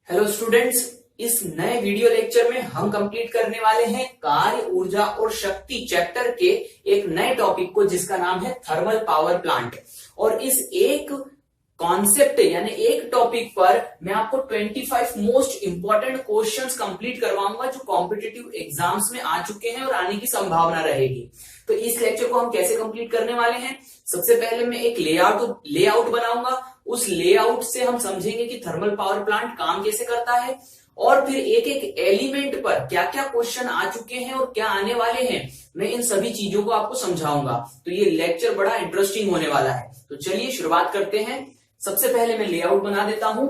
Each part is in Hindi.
हेलो स्टूडेंट्स, इस नए वीडियो लेक्चर में हम कंप्लीट करने वाले हैं कार्य, ऊर्जा और शक्ति चैप्टर के एक नए टॉपिक को जिसका नाम है थर्मल पावर प्लांट। और इस एक कॉन्सेप्ट यानी एक टॉपिक पर मैं आपको 25 मोस्ट इंपॉर्टेंट क्वेश्चंस कंप्लीट करवाऊंगा जो कॉम्पिटिटिव एग्जाम्स में आ चुके हैं और आने की संभावना रहेगी। तो इस लेक्चर को हम कैसे कंप्लीट करने वाले हैं? सबसे पहले मैं एक लेआउट बनाऊंगा। उस लेआउट से हम समझेंगे कि थर्मल पावर प्लांट काम कैसे करता है और फिर एक एक एलिमेंट पर क्या क्या क्वेश्चन आ चुके हैं और क्या आने वाले हैं, मैं इन सभी चीजों को आपको समझाऊंगा। तो ये लेक्चर बड़ा इंटरेस्टिंग होने वाला है। तो चलिए शुरुआत करते हैं। सबसे पहले मैं लेआउट बना देता हूं।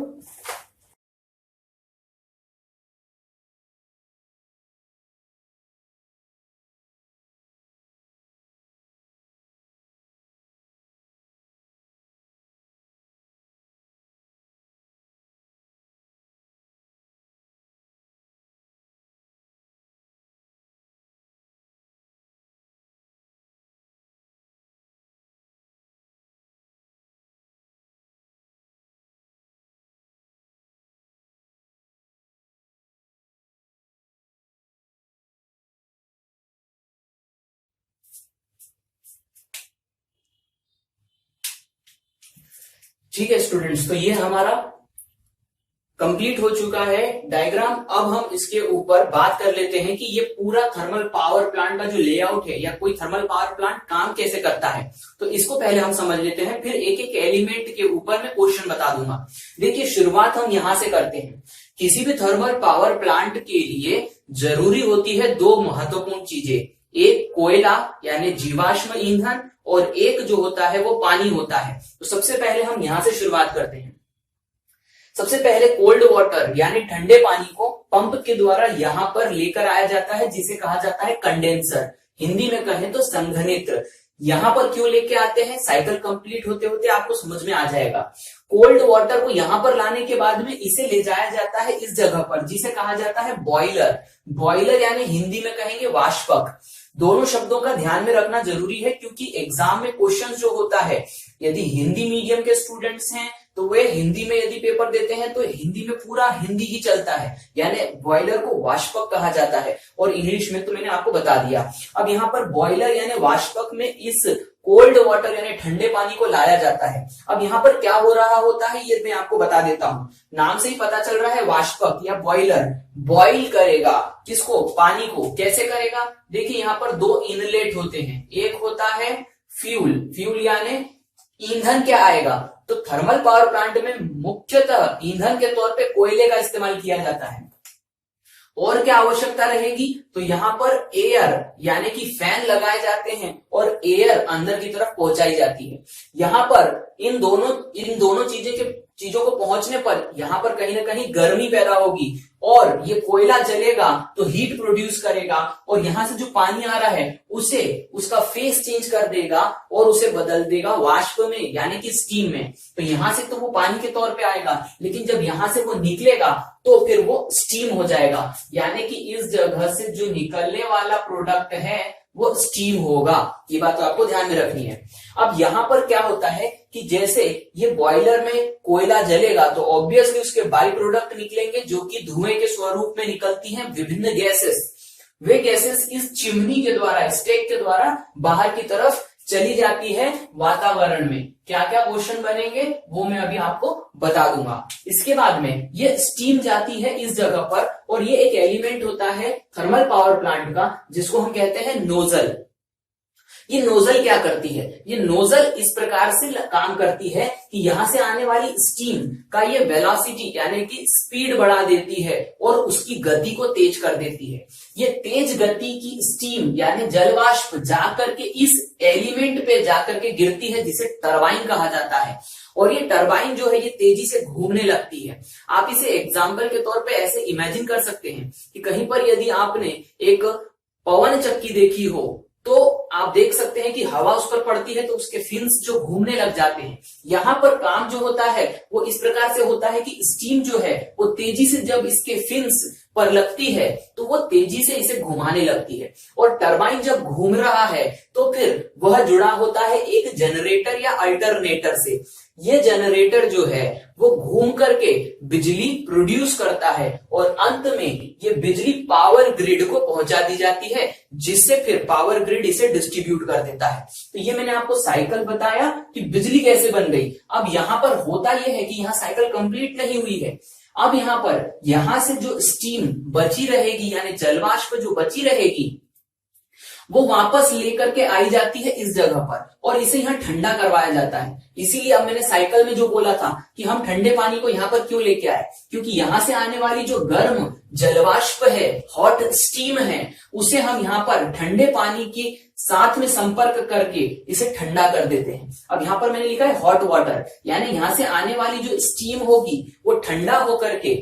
ठीक है स्टूडेंट्स, तो ये हमारा कंप्लीट हो चुका है डायग्राम। अब हम इसके ऊपर बात कर लेते हैं कि ये पूरा थर्मल पावर प्लांट का जो लेआउट है या कोई थर्मल पावर प्लांट काम कैसे करता है। तो इसको पहले हम समझ लेते हैं, फिर एक एक एलिमेंट के ऊपर मैं क्वेश्चन बता दूंगा। देखिए, शुरुआत हम यहां से करते हैं। किसी भी थर्मल पावर प्लांट के लिए जरूरी होती है दो महत्वपूर्ण चीजें, एक कोयला यानी जीवाश्म ईंधन और एक जो होता है वो पानी होता है। तो सबसे पहले हम यहां से शुरुआत करते हैं। सबसे पहले कोल्ड वाटर यानी ठंडे पानी को पंप के द्वारा यहां पर लेकर आया जाता है जिसे कहा जाता है कंडेंसर, हिंदी में कहें तो संघनित्र। यहां पर क्यों लेके आते हैं, साइकिल कंप्लीट होते होते आपको समझ में आ जाएगा। कोल्ड वाटर को यहां पर लाने के बाद में इसे ले जाया जाता है इस जगह पर जिसे कहा जाता है बॉयलर। बॉयलर यानी हिंदी में कहेंगे वाष्पक। दोनों शब्दों का ध्यान में रखना जरूरी है क्योंकि एग्जाम में क्वेश्चन जो होता है, यदि हिंदी मीडियम के स्टूडेंट्स हैं तो वे हिंदी में यदि पेपर देते हैं तो हिंदी में पूरा हिंदी ही चलता है, यानी बॉयलर को वाष्पक कहा जाता है। और इंग्लिश में तो मैंने आपको बता दिया। अब यहाँ पर बॉयलर यानी वाष्पक में इस कोल्ड वाटर यानी ठंडे पानी को लाया जाता है। अब यहाँ पर क्या हो रहा होता है ये मैं आपको बता देता हूँ। नाम से ही पता चल रहा है, वाष्पक या बॉयलर बॉईल करेगा किसको, पानी को। कैसे करेगा? देखिए, यहाँ पर दो इनलेट होते हैं। एक होता है फ्यूल यानी ईंधन। क्या आएगा? तो थर्मल पावर प्लांट में मुख्यतः ईंधन के तौर पे कोयले का इस्तेमाल किया जाता है। और क्या आवश्यकता रहेगी? तो यहाँ पर एयर यानी कि फैन लगाए जाते हैं और एयर अंदर की तरफ पहुंचाई जाती है। यहाँ पर इन दोनों चीजों को पहुंचने पर यहाँ पर कहीं ना कहीं गर्मी पैदा होगी और ये कोयला जलेगा तो हीट प्रोड्यूस करेगा और यहाँ से जो पानी आ रहा है उसे उसका फेस चेंज कर देगा और उसे बदल देगा वाष्प में यानी कि स्टीम में। तो यहाँ से तो वो पानी के तौर पे आएगा, लेकिन जब यहाँ से वो निकलेगा तो फिर वो स्टीम हो जाएगा, यानी कि इस जगह से जो निकलने वाला प्रोडक्ट है वो स्टीम होगा। ये बात तो आपको ध्यान में रखनी है। अब यहाँ पर क्या होता है कि जैसे ये बॉयलर में कोयला जलेगा तो ऑब्वियसली उसके बाई प्रोडक्ट निकलेंगे जो कि धुएं के स्वरूप में निकलती हैं विभिन्न गैसेस। वे गैसेस इस चिमनी के द्वारा, स्टेक के द्वारा बाहर की तरफ चली जाती है वातावरण में। क्या क्या क्वेश्चन बनेंगे वो मैं अभी आपको बता दूंगा। इसके बाद में ये स्टीम जाती है इस जगह पर और ये एक एलिमेंट होता है थर्मल पावर प्लांट का जिसको हम कहते हैं नोजल। ये नोजल क्या करती है? ये नोजल इस प्रकार से काम करती है कि यहां से आने वाली स्टीम का ये वेलोसिटी यानी कि स्पीड बढ़ा देती है और उसकी गति को तेज कर देती है। ये तेज गति की स्टीम यानी जलवाष्प जाकर के इस एलिमेंट पे जाकर के गिरती है जिसे टरबाइन कहा जाता है। और ये टरबाइन जो है ये तेजी से घूमने लगती है। आप इसे एग्जाम्पल के तौर पे ऐसे इमेजिन कर सकते हैं कि कहीं पर यदि आपने एक पवन चक्की देखी हो तो आप देख सकते हैं कि हवा उस पर पड़ती है तो उसके फिन्स जो घूमने लग जाते हैं। यहाँ पर काम जो होता है वो इस प्रकार से होता है कि स्टीम जो है वो तेजी से जब इसके फिन्स पर लगती है तो वो तेजी से इसे घुमाने लगती है और टरबाइन जब घूम रहा है तो फिर वह जुड़ा होता है एक जनरेटर या अल्टरनेटर से। ये जनरेटर जो है वो घूम करके बिजली प्रोड्यूस करता है और अंत में ये बिजली पावर ग्रिड को पहुंचा दी जाती है, जिससे फिर पावर ग्रिड इसे डिस्ट्रीब्यूट कर देता है। तो ये मैंने आपको साइकिल बताया कि बिजली कैसे बन गई। अब यहां पर होता यह है कि यहां साइकिल कंप्लीट नहीं हुई है। अब यहां से जो स्टीम बची रहेगी यानी जलवाष्प जो बची रहेगी वो वापस लेकर के आई जाती है इस जगह पर और इसे यहाँ ठंडा करवाया जाता है। इसीलिए अब मैंने साइकिल में जो बोला था कि हम ठंडे पानी को यहाँ पर क्यों लेके आए, क्योंकि यहां से आने वाली जो गर्म जलवाष्प है, हॉट स्टीम है, उसे हम यहाँ पर ठंडे पानी के साथ में संपर्क करके इसे ठंडा कर देते हैं। अब यहाँ पर मैंने लिखा है हॉट वाटर, यानी यहां से आने वाली जो स्टीम होगी वो ठंडा होकर के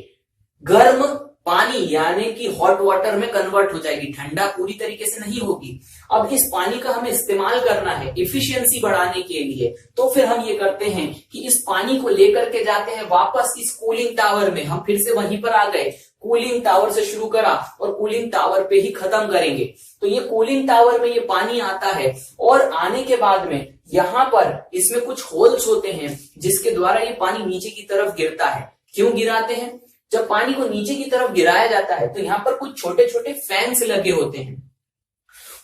गर्म पानी यानी कि हॉट वाटर में कन्वर्ट हो जाएगी, ठंडा पूरी तरीके से नहीं होगी। अब इस पानी का हमें इस्तेमाल करना है इफिशियंसी बढ़ाने के लिए, तो फिर हम ये करते हैं कि इस पानी को लेकर के जाते हैं वापस इस कूलिंग टावर में। हम फिर से वहीं पर आ गए, कूलिंग टावर से शुरू करा और कूलिंग टावर पे ही खत्म करेंगे। तो ये कूलिंग टावर में ये पानी आता है और आने के बाद में यहां पर इसमें कुछ होल्स होते हैं जिसके द्वारा ये पानी नीचे की तरफ गिरता है। क्यों गिराते हैं? जब पानी को नीचे की तरफ गिराया जाता है तो यहाँ पर कुछ छोटे छोटे फैंस लगे होते हैं।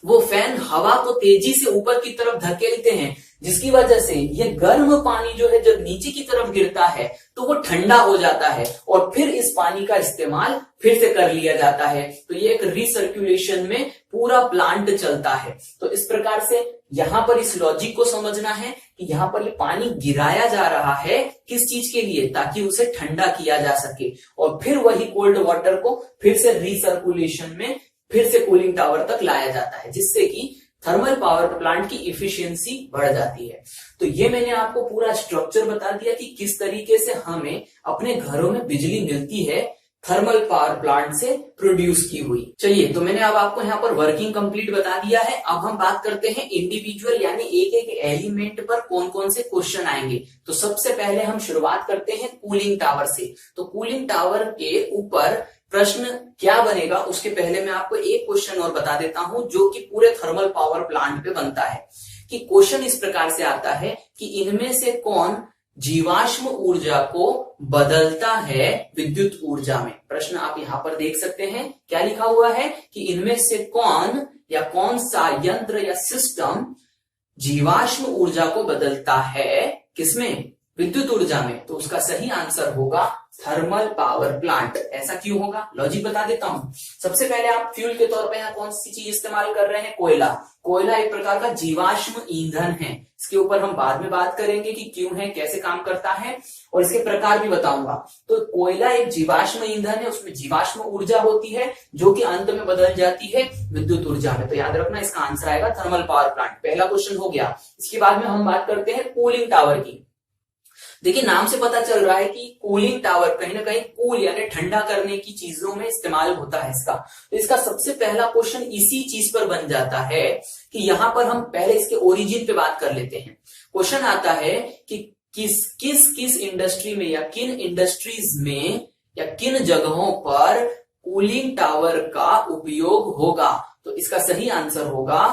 वो फैन हवा को तेजी से ऊपर की तरफ धकेलते हैं, जिसकी वजह से ये गर्म पानी जो है जब नीचे की तरफ गिरता है तो वो ठंडा हो जाता है और फिर इस पानी का इस्तेमाल फिर से कर लिया जाता है। तो ये एक रिसर्कुलेशन में पूरा प्लांट चलता है। तो इस प्रकार से यहां पर इस लॉजिक को समझना है कि यहाँ पर ये पानी गिराया जा रहा है किस चीज के लिए, ताकि उसे ठंडा किया जा सके और फिर वही कोल्ड वाटर को फिर से रिसर्कुलेशन में फिर से कूलिंग टावर तक लाया जाता है, जिससे कि थर्मल पावर प्लांट की इफिशियंसी बढ़ जाती है। तो ये मैंने आपको पूरा स्ट्रक्चर बता दिया कि किस तरीके से हमें अपने घरों में बिजली मिलती है थर्मल पावर प्लांट से प्रोड्यूस की हुई। चलिए, तो मैंने अब आपको यहाँ पर वर्किंग कंप्लीट बता दिया है। अब हम बात करते हैं इंडिविजुअल यानी एक एक एलिमेंट पर कौन कौन से क्वेश्चन आएंगे। तो सबसे पहले हम शुरुआत करते हैं कूलिंग टावर से। तो कूलिंग टावर के ऊपर प्रश्न क्या बनेगा उसके पहले मैं आपको एक क्वेश्चन और बता देता हूं जो कि पूरे थर्मल पावर प्लांट पे बनता है। कि क्वेश्चन इस प्रकार से आता है कि इनमें से कौन जीवाश्म ऊर्जा को बदलता है विद्युत ऊर्जा में। प्रश्न आप यहां पर देख सकते हैं, क्या लिखा हुआ है कि इनमें से कौन या कौन सा यंत्र या सिस्टम जीवाश्म ऊर्जा को बदलता है, किसमें? विद्युत ऊर्जा में। तो उसका सही आंसर होगा थर्मल पावर प्लांट। ऐसा क्यों होगा? लॉजिक बता देता हूं। सबसे पहले आप फ्यूल के तौर पे यहाँ कौन सी चीज इस्तेमाल कर रहे हैं? कोयला। कोयला एक प्रकार का जीवाश्म ईंधन है। इसके ऊपर हम बाद में बात करेंगे कि क्यों है, कैसे काम करता है और इसके प्रकार भी बताऊंगा। तो कोयला एक जीवाश्म ईंधन है, उसमें जीवाश्म ऊर्जा होती है जो कि अंत में बदल जाती है विद्युत ऊर्जा में। तो याद रखना, इसका आंसर आएगा थर्मल पावर प्लांट। पहला क्वेश्चन हो गया। इसके बाद में हम बात करते हैं कूलिंग टावर की। देखिए, नाम से पता चल रहा है कि कूलिंग टावर कहीं ना कहीं कूल यानी ठंडा करने की चीजों में इस्तेमाल होता है इसका। तो इसका सबसे पहला क्वेश्चन इसी चीज पर बन जाता है कि यहां पर हम पहले इसके ओरिजिन पे बात कर लेते हैं। क्वेश्चन आता है कि किस इंडस्ट्री में या किन इंडस्ट्रीज में या किन जगहों पर कूलिंग टावर का उपयोग होगा। तो इसका सही आंसर होगा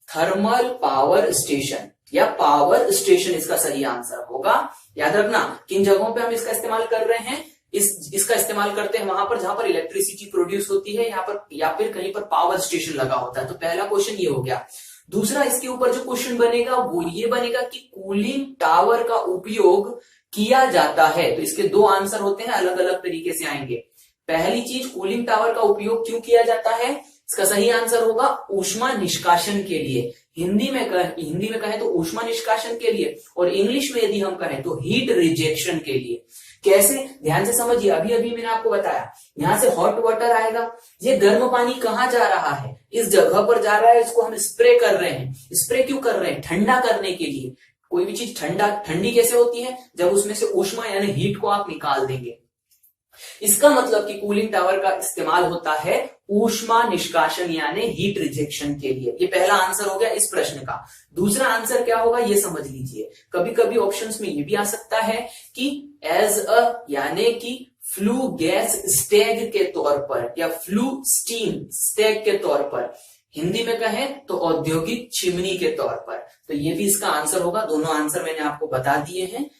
थर्मल पावर स्टेशन या पावर स्टेशन। इसका सही आंसर होगा। याद रखना, किन जगहों पे हम इसका इस्तेमाल कर रहे हैं? इसका इस्तेमाल करते हैं वहां पर जहां पर इलेक्ट्रिसिटी प्रोड्यूस होती है, यहाँ पर या फिर कहीं पर पावर स्टेशन लगा होता है। तो पहला क्वेश्चन ये हो गया। दूसरा, इसके ऊपर जो क्वेश्चन बनेगा वो ये बनेगा कि कूलिंग टावर का उपयोग किया जाता है। तो इसके दो आंसर होते हैं, अलग अलग तरीके से आएंगे। पहली चीज, कूलिंग टावर का उपयोग क्यों किया जाता है? इसका सही आंसर होगा ऊष्मा निष्कासन के लिए। हिंदी में कहें तो ऊष्मा निष्कासन के लिए, और इंग्लिश में यदि हम कहें तो हीट रिजेक्शन के लिए। कैसे? ध्यान से समझिए। अभी मैंने आपको बताया, यहां से हॉट वाटर आएगा, ये गर्म पानी कहां जा रहा है? इस जगह पर जा रहा है, इसको हम स्प्रे कर रहे हैं। स्प्रे क्यों कर रहे हैं? ठंडा करने के लिए। कोई भी चीज ठंडी कैसे होती है? जब उसमें से ऊष्मा यानी हीट को आप निकाल देंगे। इसका मतलब कि कूलिंग टावर का इस्तेमाल होता है ऊष्मा निष्कासन यानी हीट रिजेक्शन के लिए। ये पहला आंसर हो गया इस प्रश्न का। दूसरा आंसर क्या होगा ये समझ लीजिए। कभी कभी ऑप्शंस में ये भी आ सकता है कि एज अ यानी कि फ्लू गैस स्टैग के तौर पर या फ्लू स्टीम स्टैग के तौर पर। हिंदी में कहें तो औद्योगिक चिमनी के तौर पर। तो ये भी इसका आंसर होगा। दोनों आंसर मैंने आपको बता दिए हैं।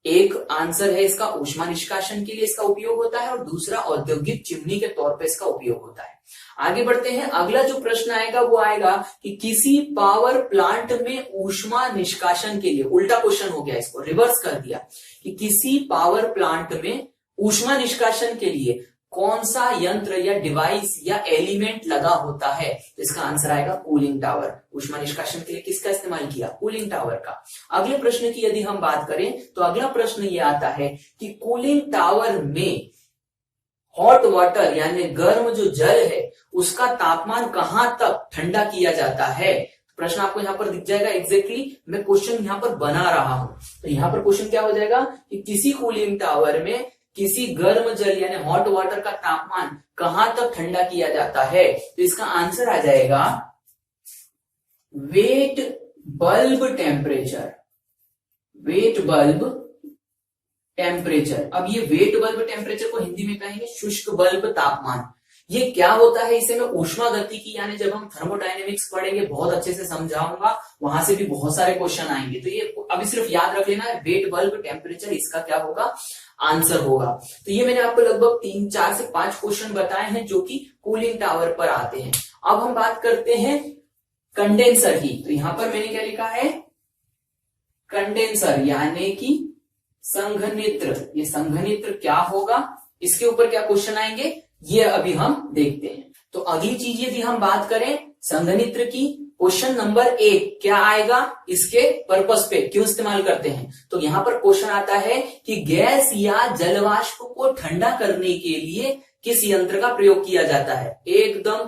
एक आंसर है इसका ऊष्मा निष्कासन के लिए इसका उपयोग होता है और दूसरा औद्योगिक चिमनी के तौर पे इसका उपयोग होता है। आगे बढ़ते हैं, अगला जो प्रश्न आएगा वो आएगा कि किसी पावर प्लांट में ऊष्मा निष्कासन के लिए, उल्टा क्वेश्चन हो गया, इसको रिवर्स कर दिया कि किसी पावर प्लांट में ऊष्मा निष्कासन के लिए कौन सा यंत्र या डिवाइस या एलिमेंट लगा होता है, तो इसका आंसर आएगा कूलिंग टावर। ऊष्मा निष्कासन के लिए किसका इस्तेमाल किया, कूलिंग टावर का। अगले प्रश्न की यदि हम बात करें तो अगला प्रश्न ये आता है कि कूलिंग टावर में हॉट वाटर यानी गर्म जो जल है उसका तापमान कहां तक ठंडा किया जाता है। प्रश्न आपको यहां पर दिख जाएगा, एग्जैक्टली मैं क्वेश्चन यहां पर बना रहा हूं। तो यहां पर क्वेश्चन क्या हो जाएगा कि किसी कूलिंग टावर में किसी गर्म जल यानी हॉट वाटर का तापमान कहां तक ठंडा किया जाता है, तो इसका आंसर आ जाएगा wet bulb temperature. Wet bulb temperature. अब ये वेट बल्ब टेम्परेचर को हिंदी में कहेंगे शुष्क बल्ब तापमान। ये क्या होता है, इसे मैं ऊष्मा गतिकी यानी जब हम थर्मोडायनेमिक्स पढ़ेंगे बहुत अच्छे से समझाऊंगा, वहां से भी बहुत सारे क्वेश्चन आएंगे। तो ये अभी सिर्फ याद रख लेना है, वेट बल्ब टेम्परेचर इसका क्या होगा, आंसर होगा। तो ये मैंने आपको लगभग 3-4 से 5 क्वेश्चन बताए हैं जो कि कूलिंग टावर पर आते हैं। अब हम बात करते हैं कंडेंसर की। तो यहां पर मैंने क्या लिखा है, कंडेंसर यानी कि संघनित्र। ये संघनित्र क्या होगा, इसके ऊपर क्या क्वेश्चन आएंगे ये अभी हम देखते हैं। तो अगली चीज यदि हम बात करें संघनित्र की, क्वेश्चन नंबर 1 क्या आएगा, इसके पर्पस पे क्यों इस्तेमाल करते हैं। तो यहां पर क्वेश्चन आता है कि गैस या जलवाष्प को ठंडा करने के लिए किस यंत्र का प्रयोग किया जाता है। एकदम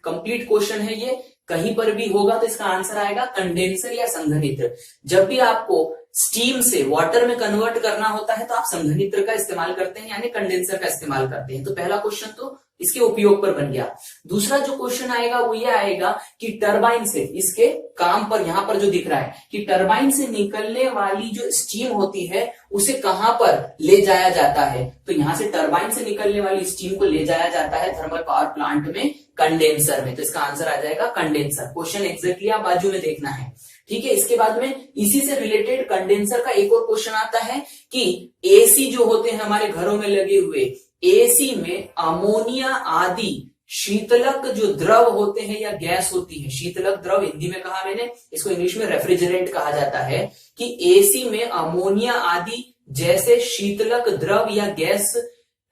कंप्लीट क्वेश्चन है ये, कहीं पर भी होगा तो इसका आंसर आएगा कंडेंसर या संघनित्र। जब भी आपको स्टीम से वाटर में कन्वर्ट करना होता है तो आप संघनित्र का इस्तेमाल करते हैं यानी कंडेंसर का इस्तेमाल करते हैं। तो पहला क्वेश्चन तो इसके उपयोग पर बन गया। दूसरा जो क्वेश्चन आएगा वो ये आएगा कि टरबाइन से, इसके काम पर यहां पर जो दिख रहा है कि टरबाइन से निकलने वाली जो स्टीम होती है उसे कहां पर ले जाया जाता है। तो यहां से टरबाइन से निकलने वाली स्टीम को ले जाया जाता है थर्मल पावर प्लांट में, कंडेंसर में। तो इसका आंसर आ जाएगा कंडेंसर। क्वेश्चन एग्जैक्टली आप बाजू में देखना है, ठीक है। इसके बाद में इसी से रिलेटेड कंडेंसर का एक और क्वेश्चन आता है कि एसी जो होते हैं हमारे घरों में लगे हुए, एसी में अमोनिया आदि शीतलक जो द्रव होते हैं या गैस होती है, शीतलक द्रव हिंदी में कहा मैंने, इसको इंग्लिश में रेफ्रिजरेंट कहा जाता है, कि एसी में अमोनिया आदि जैसे शीतलक द्रव या गैस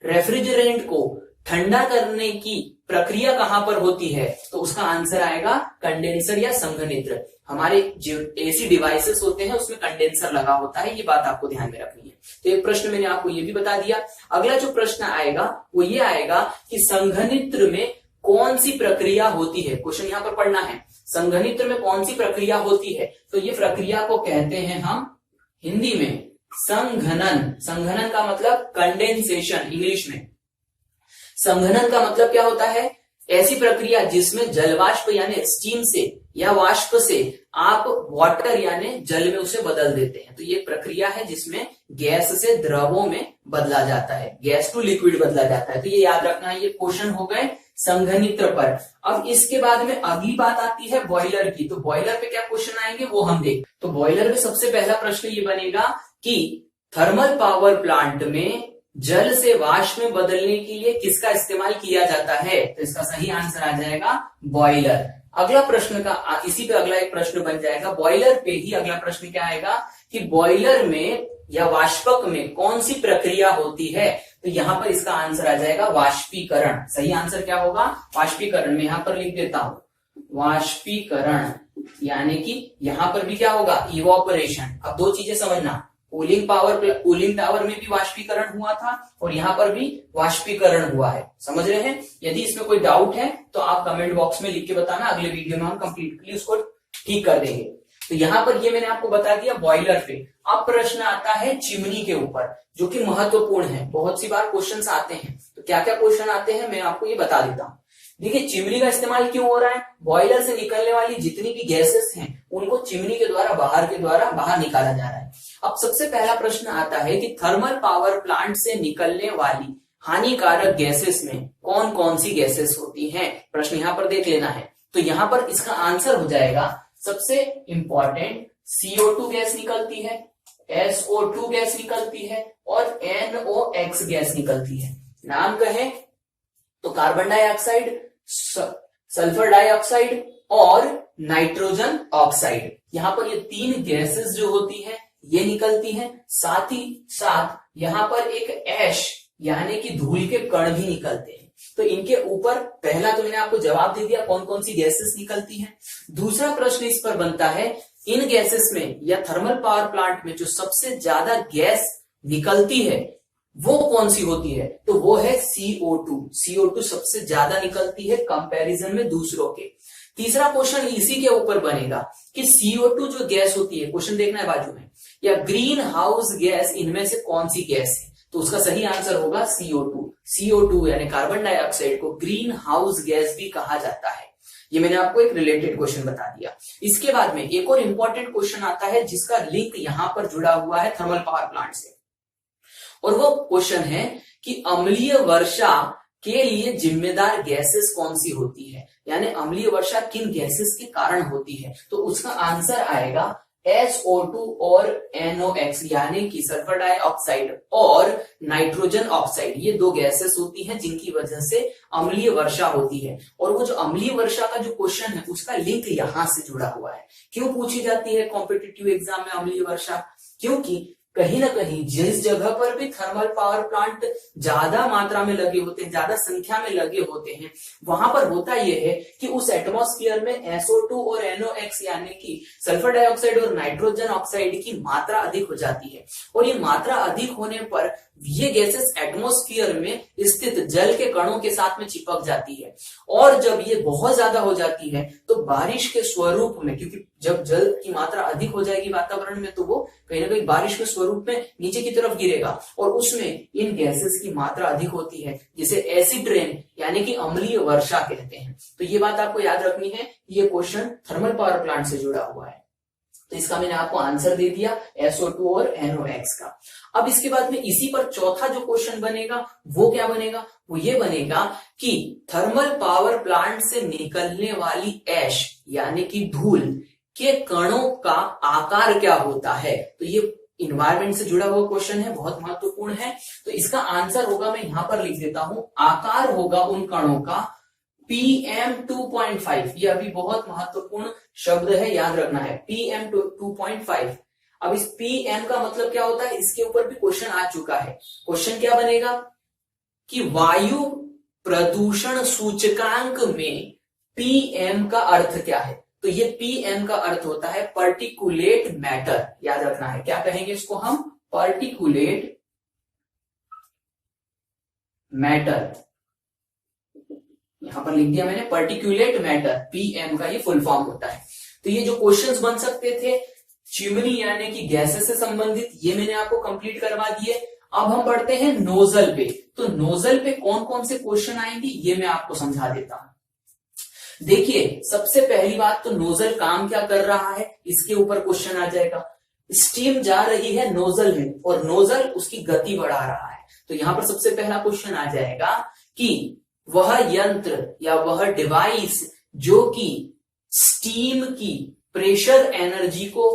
रेफ्रिजरेंट को ठंडा करने की प्रक्रिया कहां पर होती है। तो उसका आंसर आएगा कंडेंसर या संघनित्र। हमारे जो एसी डिवाइसेस होते हैं उसमें कंडेंसर लगा होता है, ये बात आपको ध्यान में रखनी है। तो एक प्रश्न मैंने आपको ये भी बता दिया। अगला जो प्रश्न आएगा वो ये आएगा कि संघनित्र में कौन सी प्रक्रिया होती है। क्वेश्चन यहां पर पढ़ना है, संघनित्र में कौन सी प्रक्रिया होती है। तो ये प्रक्रिया को कहते हैं हम हिंदी में संघनन। संघनन का मतलब कंडेंसेशन इंग्लिश में। संघनन का मतलब क्या होता है, ऐसी प्रक्रिया जिसमें जलवाष्प यानी स्टीम से या वाष्प से आप वाटर यानी जल में उसे बदल देते हैं। तो ये प्रक्रिया है जिसमें गैस से द्रवों में बदला जाता है, गैस टू लिक्विड बदला जाता है। तो ये याद रखना है, ये क्वेश्चन हो गए संघनित्र पर। अब इसके बाद में अगली बात आती है बॉयलर की। तो बॉयलर पे क्या क्वेश्चन आएंगे वो हम देख। तो बॉयलर में सबसे पहला प्रश्न ये बनेगा कि थर्मल पावर प्लांट में जल से वाष्प में बदलने के लिए किसका इस्तेमाल किया जाता है। तो इसका सही आंसर आ जाएगा बॉयलर। अगला प्रश्न का इसी पे अगला एक प्रश्न बन जाएगा, बॉयलर पे ही अगला प्रश्न क्या आएगा कि बॉयलर में या वाष्पक में कौन सी प्रक्रिया होती है। तो यहां पर इसका आंसर आ जाएगा वाष्पीकरण। सही आंसर क्या होगा, वाष्पीकरण। मैं यहां पर लिख देता हूं वाष्पीकरण, यानी कि यहां पर भी क्या होगा, इवोपरेशन। अब दो चीजें समझना, कूलिंग टावर में भी वाष्पीकरण हुआ था और यहां पर भी वाष्पीकरण हुआ है, समझ रहे हैं। यदि इसमें कोई डाउट है तो आप कमेंट बॉक्स में लिख के बताना, अगले वीडियो में हम कंप्लीटली उसको ठीक कर देंगे। तो यहां पर ये मैंने आपको बता दिया बॉयलर पे। अब प्रश्न आता है चिमनी के ऊपर, जो कि महत्वपूर्ण है। बहुत सी बार क्वेश्चन आते हैं, तो क्या क्या क्वेश्चन आते हैं मैं आपको ये बता देता हूं। देखिए चिमनी का इस्तेमाल क्यों हो रहा है, बॉयलर से निकलने वाली जितनी भी गैसेस हैं उनको चिमनी के द्वारा बाहर निकाला जा रहा है। अब सबसे पहला प्रश्न आता है कि थर्मल पावर प्लांट से निकलने वाली हानिकारक गैसेस में कौन कौन सी गैसेस होती हैं। प्रश्न यहां पर देख लेना है। तो यहां पर इसका आंसर हो जाएगा सबसे इंपॉर्टेंट CO2 गैस निकलती है, SO2 गैस निकलती है और NOx गैस निकलती है। नाम कहें तो कार्बन डाइऑक्साइड, सल्फर डाइऑक्साइड और नाइट्रोजन ऑक्साइड। यहां पर ये तीन गैसेस जो होती है ये निकलती हैं। साथ ही साथ यहां पर एक ऐश यानी कि धूल के कण भी निकलते हैं। तो इनके ऊपर पहला तो मैंने आपको जवाब दे दिया कौन कौन सी गैसेस निकलती हैं। दूसरा प्रश्न इस पर बनता है इन गैसेस में या थर्मल पावर प्लांट में जो सबसे ज्यादा गैस निकलती है वो कौन सी होती है, तो वो है CO2। CO2 सबसे ज्यादा निकलती है कंपैरिजन में दूसरों के। तीसरा क्वेश्चन इसी के ऊपर बनेगा कि CO2 जो गैस होती है, क्वेश्चन देखना है बाजू में, या ग्रीन हाउस गैस इनमें से कौन सी गैस है, तो उसका सही आंसर होगा CO2। CO2 यानी कार्बन डाइऑक्साइड को ग्रीन हाउस गैस भी कहा जाता है। ये मैंने आपको एक रिलेटेड क्वेश्चन बता दिया। इसके बाद में एक और इंपॉर्टेंट क्वेश्चन आता है जिसका लिंक यहां पर जुड़ा हुआ है थर्मल पावर प्लांट से, और वो क्वेश्चन है कि अम्लीय वर्षा के लिए जिम्मेदार गैसेस कौन सी होती है, यानी अम्लीय वर्षा किन गैसेस के कारण होती है, तो उसका आंसर आएगा SO2 और NOx यानी कि सल्फर डाइऑक्साइड और नाइट्रोजन ऑक्साइड। ये दो गैसेस होती हैं जिनकी वजह से अम्लीय वर्षा होती है। और वो जो अम्लीय वर्षा का जो क्वेश्चन है उसका लिंक यहां से जुड़ा हुआ है। क्यों पूछी जाती है कॉम्पिटिटिव एग्जाम में अम्लीय वर्षा, क्योंकि कहीं ना कहीं जिस जगह पर भी थर्मल पावर प्लांट ज्यादा मात्रा में लगे होते हैं, ज्यादा संख्या में लगे होते हैं, वहां पर होता यह है कि उस एटमॉस्फेयर में SO2 और NOx यानी कि सल्फर डाइऑक्साइड और नाइट्रोजन ऑक्साइड की मात्रा अधिक हो जाती है। और ये मात्रा अधिक होने पर ये गैसेस एटमॉस्फेयर में स्थित जल के कणों के साथ में चिपक जाती है। और जब ये बहुत ज्यादा हो जाती है तो बारिश के स्वरूप में, क्योंकि जब जल की मात्रा अधिक हो जाएगी वातावरण में तो वो कहीं ना कहीं बारिश के स्वरूप में नीचे की तरफ गिरेगा, और उसमें इन गैसेस की मात्रा अधिक होती है जिसे एसिड रेन यानी कि अम्लीय वर्षा कहते हैं। तो ये बात आपको याद रखनी है, ये क्वेश्चन थर्मल पावर प्लांट से जुड़ा हुआ है। तो इसका मैंने आपको आंसर दे दिया SO2 और NOx का। अब इसके बाद में इसी पर चौथा जो क्वेश्चन बनेगा वो क्या बनेगा, वो ये बनेगा कि थर्मल पावर प्लांट से निकलने वाली ऐश यानी कि धूल के कणों का आकार क्या होता है। तो ये इन्वायरमेंट से जुड़ा हुआ क्वेश्चन है, बहुत महत्वपूर्ण है। तो इसका आंसर होगा, मैं यहां पर लिख देता हूं, आकार होगा उन कणों का PM2.5। ये अभी बहुत महत्वपूर्ण शब्द है, याद रखना है, PM2.5। अब इस PM का मतलब क्या होता है, इसके ऊपर भी क्वेश्चन आ चुका है। क्वेश्चन क्या बनेगा कि वायु प्रदूषण सूचकांक में PM का अर्थ क्या है। तो ये PM का अर्थ होता है पर्टिकुलेट मैटर, याद रखना है। क्या कहेंगे इसको हम, पर्टिकुलेट मैटर। यहां पर लिख दिया मैंने पर्टिकुलेट मैटर, PM का ये फुल फॉर्म होता है। तो ये जो क्वेश्चंस बन सकते थे चिमनी यानी कि गैसेस से संबंधित, ये मैंने आपको कंप्लीट करवा दिए। अब हम बढ़ते हैं नोजल पे। तो नोजल पे कौन कौन से क्वेश्चन आएंगे ये मैं आपको समझा देता हूं। देखिए, सबसे पहली बात तो नोजल काम क्या कर रहा है, इसके ऊपर क्वेश्चन आ जाएगा। स्टीम जा रही है नोजल में और नोजल उसकी गति बढ़ा रहा है। तो यहां पर सबसे पहला क्वेश्चन आ जाएगा कि वह यंत्र या वह डिवाइस जो कि स्टीम की प्रेशर एनर्जी को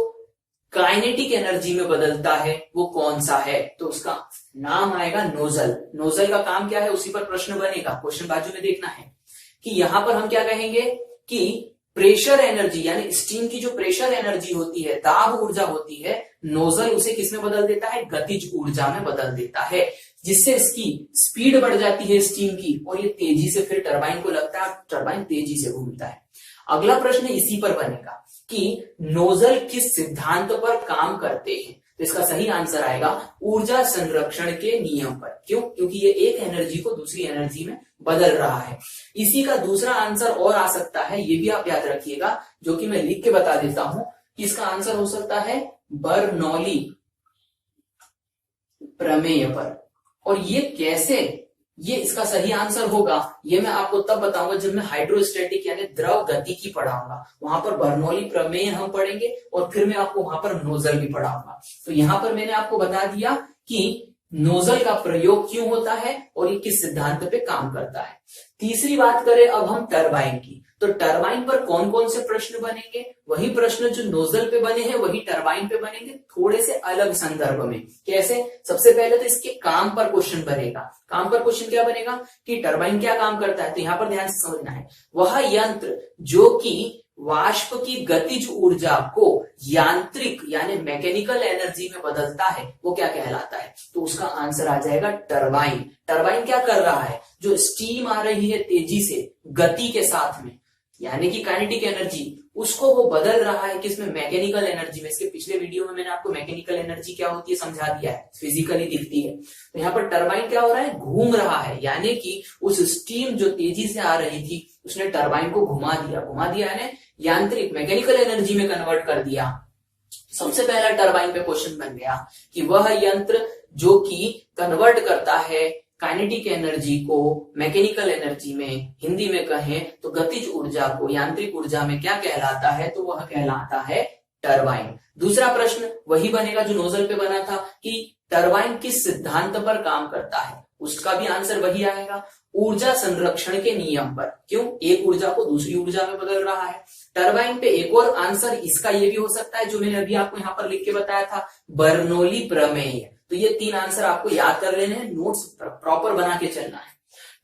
काइनेटिक एनर्जी में बदलता है वो कौन सा है, तो उसका नाम आएगा नोजल। नोजल का काम क्या है उसी पर प्रश्न बनेगा। क्वेश्चन बाजू में देखना है कि यहां पर हम क्या कहेंगे कि प्रेशर एनर्जी यानी स्टीम की जो प्रेशर एनर्जी होती है, दाब ऊर्जा होती है, नोजल उसे किसमें बदल देता है, गतिज ऊर्जा में बदल देता है, जिससे इसकी स्पीड बढ़ जाती है स्टीम की और ये तेजी से फिर टरबाइन को लगता है, टरबाइन तेजी से घूमता है। अगला प्रश्न इसी पर बनेगा कि नोजल किस सिद्धांत पर काम करते हैं, तो इसका सही आंसर आएगा ऊर्जा संरक्षण के नियम पर। क्यों, क्योंकि ये एक एनर्जी को दूसरी एनर्जी में बदल रहा है। इसी का दूसरा आंसर और आ सकता है, ये भी आप याद रखिएगा, जो कि मैं लिख के बता देता हूं कि इसका आंसर हो सकता है बर्नौली प्रमेय पर। और ये कैसे, ये इसका सही आंसर होगा ये मैं आपको तब बताऊंगा जब मैं हाइड्रोस्टैटिक यानी द्रव गति की पढ़ाऊंगा। वहां पर बर्नौली प्रमेय हम पढ़ेंगे और फिर मैं आपको वहां पर नोजल भी पढ़ाऊंगा। तो यहां पर मैंने आपको बता दिया कि नोजल का प्रयोग क्यों होता है और ये किस सिद्धांत पे काम करता है। तीसरी बात करें अब हम टरबाइन की, तो टरबाइन पर कौन कौन से प्रश्न बनेंगे, वही प्रश्न जो नोजल पे बने हैं वही टरबाइन पे बनेंगे, थोड़े से अलग संदर्भ में। कैसे? सबसे पहले तो इसके काम पर क्वेश्चन बनेगा। काम पर क्वेश्चन क्या बनेगा कि टरबाइन क्या काम करता है, तो यहां पर ध्यान से समझना है, वह यंत्र जो कि वाष्प की गतिज ऊर्जा को यांत्रिक यानी मैकेनिकल एनर्जी में बदलता है वो क्या कहलाता है, तो उसका आंसर आ जाएगा टरबाइन। टरबाइन क्या कर रहा है, जो स्टीम आ रही है तेजी से गति के साथ में यानी कि काइनेटिक एनर्जी, उसको वो बदल रहा है किसमें, मैकेनिकल एनर्जी में। इसके पिछले वीडियो में मैंने आपको मैकेनिकल एनर्जी क्या होती है समझा दिया है, फिजिकली दिखती है। तो यहाँ पर टरबाइन क्या हो रहा है, घूम रहा है, यानी कि उस स्टीम जो तेजी से आ रही थी उसने टरबाइन को घुमा दिया यानी यांत्रिक मैकेनिकल एनर्जी में कन्वर्ट कर दिया। सबसे पहला टरबाइन पे क्वेश्चन बन गया कि वह यंत्र जो कि कन्वर्ट करता है काइनेटिक एनर्जी को मैकेनिकल एनर्जी में, हिंदी में कहें तो गतिज ऊर्जा को यांत्रिक ऊर्जा में क्या कहलाता है, तो वह कहलाता है टरबाइन। दूसरा प्रश्न वही बनेगा जो नोजल पे बना था कि टरबाइन किस सिद्धांत पर काम करता है, उसका भी आंसर वही आएगा, ऊर्जा संरक्षण के नियम पर। क्यों? एक ऊर्जा को दूसरी ऊर्जा में बदल रहा है। टरबाइन पे एक और आंसर इसका ये भी हो सकता है जो मैंने अभी आपको यहाँ पर लिख के बताया था, बर्नौली प्रमेय। तो ये 3 आंसर आपको याद कर लेने हैं, नोट्स प्रॉपर बना के चलना है।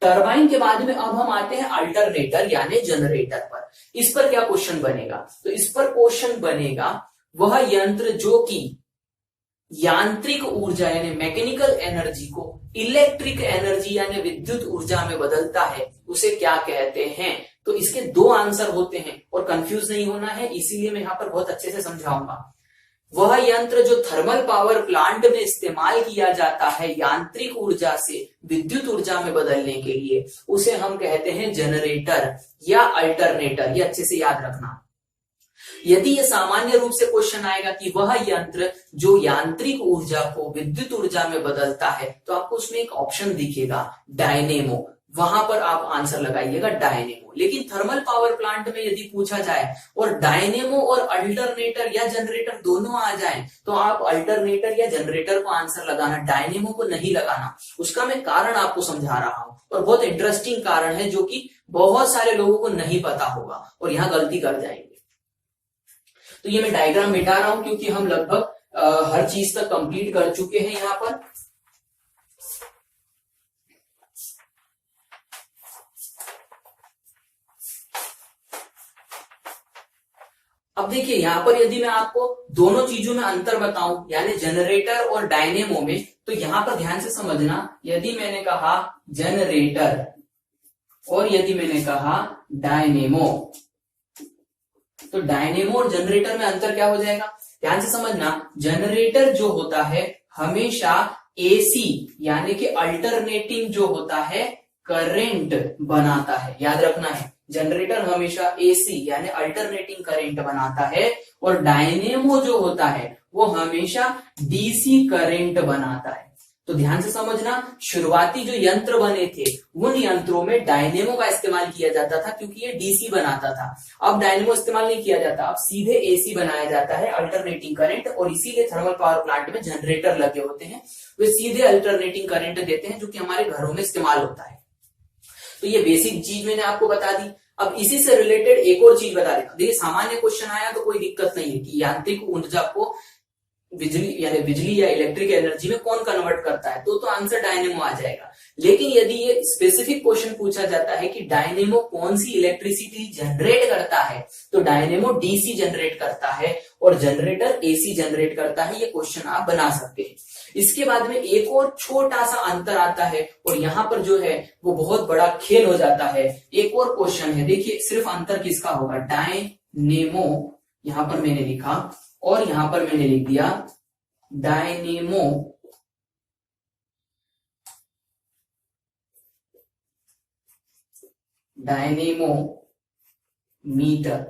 टरबाइन के बाद में अब हम आते हैं अल्टरनेटर यानी जनरेटर पर। इस पर क्या क्वेश्चन बनेगा, तो इस पर क्वेश्चन बनेगा वह यंत्र जो कि यांत्रिक ऊर्जा यानी मैकेनिकल एनर्जी को इलेक्ट्रिक एनर्जी यानी विद्युत ऊर्जा में बदलता है, उसे क्या कहते हैं। तो इसके 2 आंसर होते हैं और कंफ्यूज नहीं होना है, इसीलिए मैं यहां पर बहुत अच्छे से समझाऊंगा। वह यंत्र जो थर्मल पावर प्लांट में इस्तेमाल किया जाता है यांत्रिक ऊर्जा से विद्युत ऊर्जा में बदलने के लिए, उसे हम कहते हैं जनरेटर या अल्टरनेटर। ये अच्छे से याद रखना। यदि ये सामान्य रूप से क्वेश्चन आएगा कि वह यंत्र जो यांत्रिक ऊर्जा को विद्युत ऊर्जा में बदलता है, तो आपको उसमें एक ऑप्शन दिखेगा डायनेमो, वहां पर आप आंसर लगाइएगा डायनेमो। लेकिन थर्मल पावर प्लांट में यदि पूछा जाए और डायनेमो और अल्टरनेटर या जनरेटर दोनों आ जाए, तो आप अल्टरनेटर या जनरेटर को आंसर लगाना, डायनेमो को नहीं लगाना। उसका मैं कारण आपको समझा रहा हूं और बहुत इंटरेस्टिंग कारण है जो कि बहुत सारे लोगों को नहीं पता होगा और यहां गलती कर जाएंगे। तो ये मैं डायग्राम मिटा रहा हूं क्योंकि हम लगभग हर चीज तक कंप्लीट कर चुके हैं यहां पर। अब देखिए यहां पर यदि मैं आपको दोनों चीजों में अंतर बताऊं यानी जनरेटर और डायनेमो में, तो यहां पर ध्यान से समझना, यदि मैंने कहा जनरेटर और यदि मैंने कहा डायनेमो, तो डायनेमो और जनरेटर में अंतर क्या हो जाएगा, ध्यान से समझना। जनरेटर जो होता है हमेशा एसी यानी कि अल्टरनेटिंग जो होता है करंट बनाता है, याद रखना है। जनरेटर हमेशा एसी यानी अल्टरनेटिंग करंट बनाता है और डायनेमो जो होता है वो हमेशा डीसी करंट बनाता है। तो ध्यान से समझना, शुरुआती जो यंत्र बने थे उन यंत्रों में डायनेमो का इस्तेमाल किया जाता था क्योंकि ये डीसी बनाता था। अब डायनेमो इस्तेमाल नहीं किया जाता, अब सीधे एसी बनाया जाता है, अल्टरनेटिंग करंट, और इसीलिए थर्मल पावर प्लांट में जनरेटर लगे होते हैं, वे सीधे अल्टरनेटिंग करंट देते हैं जो कि हमारे घरों में इस्तेमाल होता है। तो ये बेसिक चीज मैंने आपको बता दी। अब इसी से रिलेटेड एक और चीज बता देता हूं। देखिए सामान्य क्वेश्चन आया तो कोई दिक्कत नहीं है कि यांत्रिक ऊर्जा को बिजली या इलेक्ट्रिक एनर्जी में कौन कन्वर्ट करता है, तो आंसर डायनेमो आ जाएगा। लेकिन यदि ये स्पेसिफिक क्वेश्चन पूछा जाता है कि डायनेमो कौन सी इलेक्ट्रिसिटी जनरेट करता है, तो डायनेमो डीसी जनरेट करता है और जनरेटर एसी जनरेट करता है। ये क्वेश्चन आप बना सकते हैं। इसके बाद में एक और छोटा सा अंतर आता है और यहां पर जो है वो बहुत बड़ा खेल हो जाता है। एक और क्वेश्चन है, देखिए सिर्फ अंतर किसका होगा, डायनेमो यहां पर मैंने लिखा और यहां पर मैंने लिख दिया डायनेमो मीटर।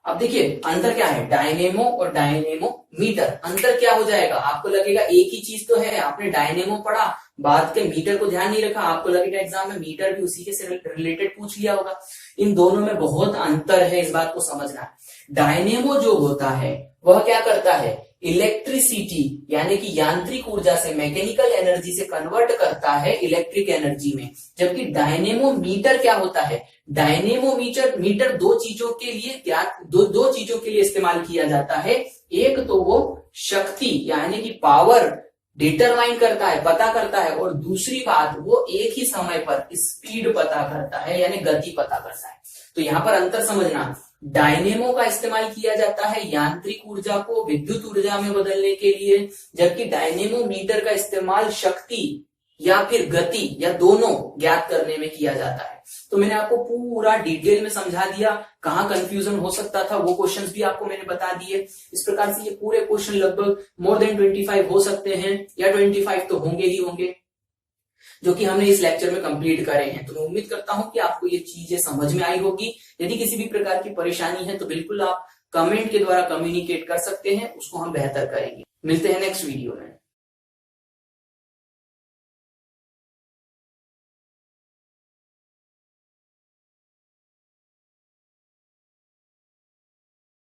अब देखिए अंतर क्या है, डायनेमो और डायनेमो मीटर, अंतर क्या हो जाएगा, आपको लगेगा एक ही चीज तो है, आपने डायनेमो पढ़ा, बात के मीटर को ध्यान नहीं रखा, आपको लगेगा एग्जाम में मीटर भी उसी के से रिलेटेड पूछ लिया होगा। इन दोनों में बहुत अंतर है, इस बात को समझना। डायनेमो जो होता है वह क्या करता है, इलेक्ट्रिसिटी यानी कि यांत्रिक ऊर्जा से मैकेनिकल एनर्जी से कन्वर्ट करता है इलेक्ट्रिक एनर्जी में। जबकि डायनेमोमीटर क्या होता है, डायनेमोमीटर दो चीजों के लिए दो चीजों के लिए इस्तेमाल किया जाता है। एक तो वो शक्ति यानी कि पावर डिटरमाइन करता है, पता करता है, और दूसरी बात वो एक ही समय पर स्पीड पता करता है यानी गति पता करता है। तो यहां पर अंतर समझना, डायनेमो का इस्तेमाल किया जाता है यांत्रिक ऊर्जा को विद्युत ऊर्जा में बदलने के लिए, जबकि डायनेमोमीटर का इस्तेमाल शक्ति या फिर गति या दोनों ज्ञात करने में किया जाता है। तो मैंने आपको पूरा डिटेल में समझा दिया, कहां कंफ्यूजन हो सकता था वो क्वेश्चंस भी आपको मैंने बता दिए। इस प्रकार से ये पूरे क्वेश्चन लगभग मोर देन 25 हो सकते हैं, या 25 तो होंगे ही होंगे, जो कि हमने इस लेक्चर में कंप्लीट करे हैं। तो मैं उम्मीद करता हूं कि आपको ये चीजें समझ में आई होगी। यदि किसी भी प्रकार की परेशानी है तो बिल्कुल आप कमेंट के द्वारा कम्युनिकेट कर सकते हैं, उसको हम बेहतर करेंगे। मिलते हैं नेक्स्ट वीडियो में।